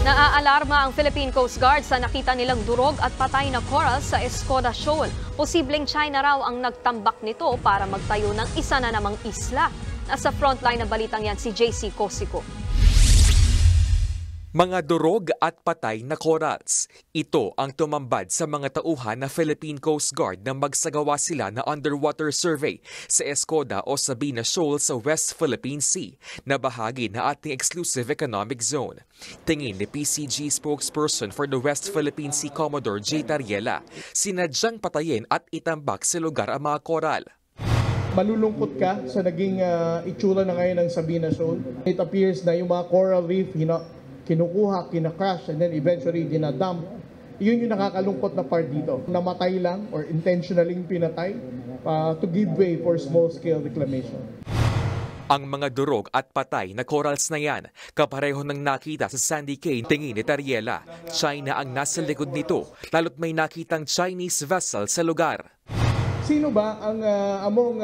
Naaalarma ang Philippine Coast Guard sa nakita nilang durog at patay na coral sa Escoda Shoal. Posibleng China raw ang nagtambak nito para magtayo ng isa na namang isla. Nasa frontline ng balitang yan si JC Cosico. Mga durog at patay na corals. Ito ang tumambad sa mga tauhan na Philippine Coast Guard na magsagawa sila na underwater survey sa Escoda o Sabina Shoal sa West Philippine Sea na bahagi na ating exclusive economic zone. Tingin ni PCG spokesperson for the West Philippine Sea Commodore J. Tariela, sinadyang patayin at itambak sa lugar ang mga coral. Malulungkot ka sa naging itsura na ngayon ng Sabina Shoal. It appears na yung mga coral reef kinukuha, kinacrash, and then eventually dinadump. Yun yung nakakalungkot na part dito. Namatay lang or intentionally pinatay to give way for small-scale reclamation. Ang mga durog at patay na corals na yan, kapareho ng nakita sa Sandy Cay, tingin ni Tariela. China ang nasa likod nito, lalo't may nakitang Chinese vessel sa lugar. Sino ba ang among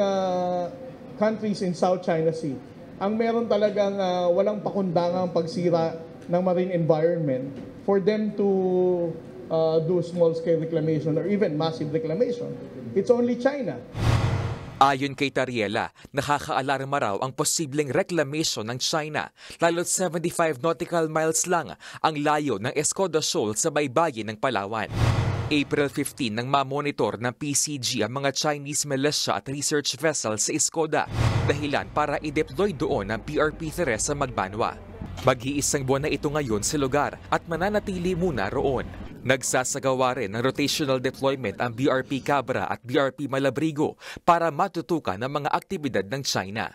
countries in South China Sea ang meron talagang walang pakundangang pagsira ng marine environment for them to do small-scale reclamation or even massive reclamation? It's only China. Ayon kay Tariela, nakakaalarma raw ang posibleng reclamation ng China, lalo't 75 nautical miles lang ang layo ng Escoda Shoal sa baybayin ng Palawan. April 15 nang mamonitor ng PCG ang mga Chinese militia at research vessels sa Escoda, dahilan para i-deploy doon ang PRP Teresa Magbanwa. Mag-iisang buwan na ito ngayon sa lugar at mananatili muna roon. Nagsasagawa rin ng rotational deployment ang BRP Cabra at BRP Malabrigo para matutukan ang mga aktibidad ng China.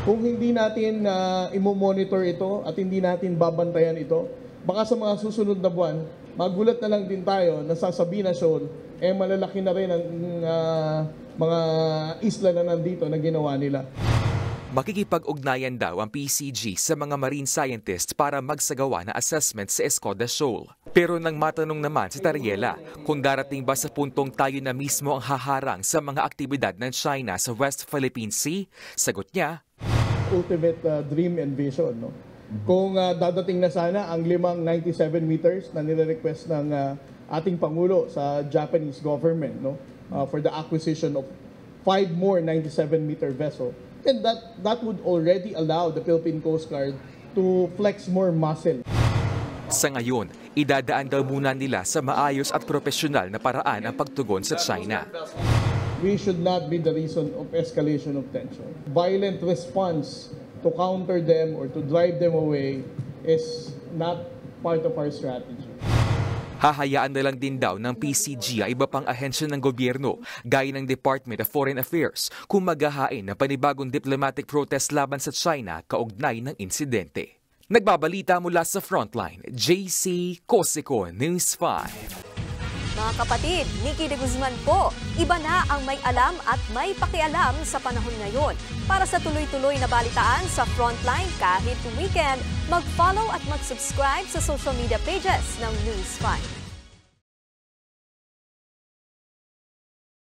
Kung hindi natin imo-monitor ito at hindi natin babantayan ito, baka sa mga susunod na buwan, magulat na lang din tayo na sa Sabina Shoal, malalaki na rin ang mga isla na nandito na ginawa nila. Makikipag-ugnayan daw ang PCG sa mga marine scientists para magsagawa na assessment sa Escoda Shoal. Pero nang matanong naman si Tariela kung darating ba sa puntong tayo na mismo ang haharang sa mga aktibidad ng China sa West Philippine Sea, sagot niya, ultimate dream and vision. No? Kung dadating na sana ang 5 97 meters na nire-request ng ating Pangulo sa Japanese government, no? For the acquisition of 5 more 97-meter vessels, and that would already allow the Philippine Coast Guard to flex more muscle. Sa ngayon, idadaan daw muna nila sa maayos at profesional na paraan ang pagtugon sa China. We should not be the reason of escalation of tension. Violent response to counter them or to drive them away is not part of our strategy. Hahayaan na lang din daw ng PCG ay iba pang ahensya ng gobyerno, gaya ng Department of Foreign Affairs, kung maghahain ng panibagong diplomatic protest laban sa China kaugnay ng insidente. Nagbabalita mula sa Frontline, JC Cosico, News 5. Mga kapatid, Nikki de Guzman po. Iba na ang may alam at may pakialam sa panahon ngayon. Para sa tuloy-tuloy na balitaan sa Frontline kahit weekend, mag-follow at mag-subscribe sa social media pages ng News 5.